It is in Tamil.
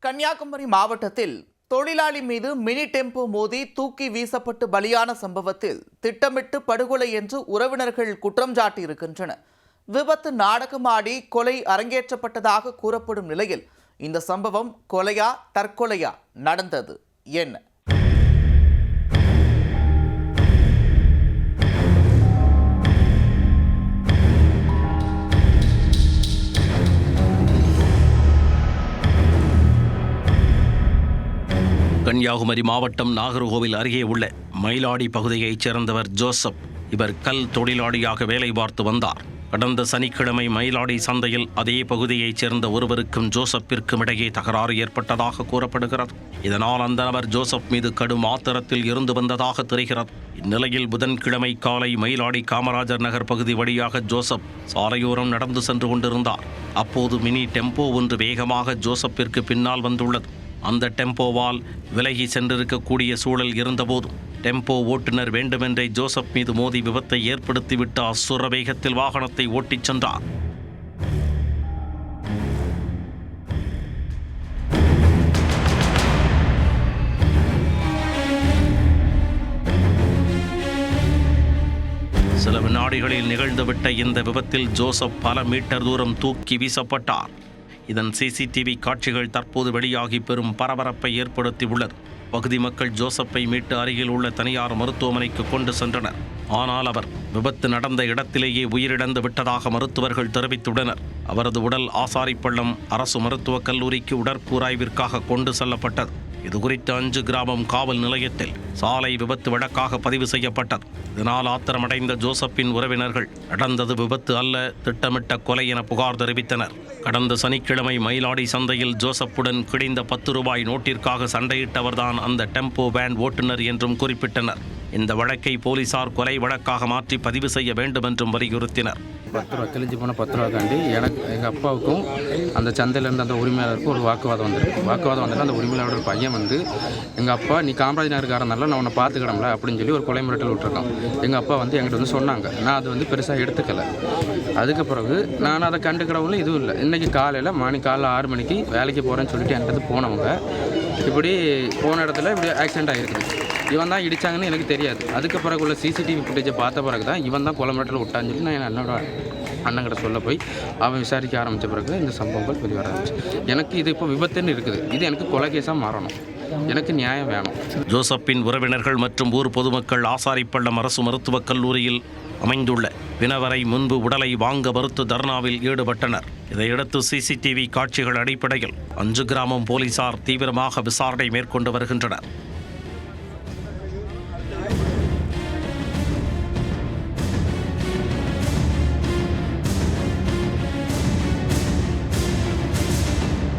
கன்னியாகுமரி மாவட்டத்தில் தொழிலாளி மீது மினி டெம்போ மோதி தூக்கி வீசப்பட்டு பலியான சம்பவத்தில் திட்டமிட்டு படுகொலை என்று உறவினர்கள் குற்றம் சாட்டியிருக்கின்றனர். விபத்து நாடகமாடி கொலை அரங்கேற்றப்பட்டதாக கூறப்படும் நிலையில் இந்த சம்பவம் கொலையா தற்கொலையா நடந்தது என்ன? கன்னியாகுமரி மாவட்டம் நாகர்கோவில் அருகே உள்ள மயிலாடி பகுதியைச் சேர்ந்தவர் ஜோசப். இவர் கல் தொழிலாளியாக வேலை பார்த்து வந்தார். கடந்த சனிக்கிழமை மயிலாடி சந்தையில் அதே பகுதியைச் சேர்ந்த ஒருவருக்கும் ஜோசப்பிற்கும் இடையே தகராறு ஏற்பட்டதாக கூறப்படுகிறது. இதனால் அந்த நபர் ஜோசப் மீது கடும் ஆத்திரத்தில் இருந்து வந்ததாக தெரிகிறது. இந்நிலையில் புதன்கிழமை காலை மயிலாடி காமராஜர் நகர் பகுதி வழியாக ஜோசப் சாலையோரம் நடந்து சென்று கொண்டிருந்தார். அப்போது மினி டெம்போ ஒன்று வேகமாக ஜோசப்பிற்கு பின்னால் வந்துள்ளது. அந்த டெம்போவால் விலகி சென்றிருக்கக்கூடிய சூழல் இருந்தபோதும் டெம்போ ஓட்டுநர் வேண்டுமென்றே ஜோசப் மீது மோதி விபத்தை ஏற்படுத்திவிட்டு அசுர வேகத்தில் வாகனத்தை ஓட்டிச் சென்றார். சில வினாடிகளில் நிகழ்ந்துவிட்ட இந்த விபத்தில் ஜோசப் பல மீட்டர் தூரம் தூக்கி வீசப்பட்டார். இதன் சிசிடிவி காட்சிகள் தற்போது வெளியாகி பெரும் பரபரப்பை ஏற்படுத்தியுள்ளது. பகுதி மக்கள் ஜோசப்பை மீட்டு அருகில் உள்ள தனியார் மருத்துவமனைக்கு கொண்டு சென்றனர். ஆனால் அவர் விபத்து நடந்த இடத்திலேயே உயிரிழந்து விட்டதாக மருத்துவர்கள் தெரிவித்துள்ளனர். அவரது உடல் ஆசாரிப்பள்ளம் அரசு மருத்துவக் கல்லூரிக்கு உடற்கூராய்விற்காக கொண்டு செல்லப்பட்டது. இதுகுறித்து 5 கிராமம் காவல் நிலையத்தில் சாலை விபத்து வழக்காக பதிவு செய்யப்பட்டது. இதனால் ஆத்திரமடைந்த ஜோசப்பின் உறவினர்கள் நடந்தது விபத்து அல்ல, திட்டமிட்ட கொலை என புகார் தெரிவித்தனர். கடந்த சனிக்கிழமை மயிலாடி சந்தையில் ஜோசப்புடன் கிழிந்த 10 ரூபாய் நோட்டிற்காக சண்டையிட்டவர்தான் அந்த டெம்போ வேன் ஓட்டுநர் என்றும் குறிப்பிட்டனர். இந்த வழக்கை போலீசார் கொலை வழக்காக மாற்றி பதிவு செய்ய வேண்டும் என்றும் வலியுறுத்தினர். 10 ரூபா கிழிஞ்சு போன 10 ரூபாய்க்காண்டி எங்கள் அப்பாவுக்கும் அந்த சந்தையிலேருந்து அந்த உரிமையாளருக்கும் ஒரு வாக்குவாதம் வந்துட்டு அந்த உரிமையாளர் பையன் வந்து எங்கள் அப்பா நீ காமராஜ் நகர்காரனால நான் உன்னை பார்த்துக்கிடம்ல அப்படின்னு சொல்லி ஒரு கொலை மிரட்டல் விட்டுருக்கான். எங்கள் அப்பா வந்து என்கிட்ட வந்து சொன்னாங்க. நான் அது வந்து பெருசாக எடுத்துக்கலை. அதுக்கு பிறகு நான் அதை கண்டுக்கிடவும் இதுவும் இல்லை. இன்றைக்கி காலையில் காலைல 6 மணிக்கு வேலைக்கு போகிறேன்னு சொல்லிட்டு என்கிட்ட போனவங்க இப்படி போன இடத்துல இப்படி ஆக்சிடென்ட் ஆகிருக்குது. இவன் தான் இடித்தாங்கன்னு எனக்கு தெரியாது. அதுக்கு பிறகு உள்ள சிசிடிவி ஃபுட்டேஜை பார்த்த பிறகு தான் இவன் தான் கொலை மிரட்டல் விட்டான்னு சொல்லி நான் என்னோட அண்ணங்கிட்ட சொல்ல போய் அவன் விசாரிக்க ஆரம்பித்த பிறகு இந்த சம்பவங்கள் வெளிவர ஆரம்பிச்சு. எனக்கு இது இப்போ விபத்துன்னு இருக்குது. இது எனக்கு கொலை கேஸாக மாறணும். எனக்கு நியாயம் வேணும். ஜோசப்பின் உறவினர்கள் மற்றும் ஊர் பொதுமக்கள் ஆசாரிப்பள்ளம் அரசு மருத்துவக் கல்லூரியில் அமைந்துள்ள பிணவரை முன்பு உடலை வாங்க மறுத்து தர்ணாவில் ஈடுபட்டனர். இதையடுத்து சிசிடிவி காட்சிகள் அடிப்படையில் 5 கிராமம் போலீசார் தீவிரமாக விசாரணை மேற்கொண்டு வருகின்றனர்.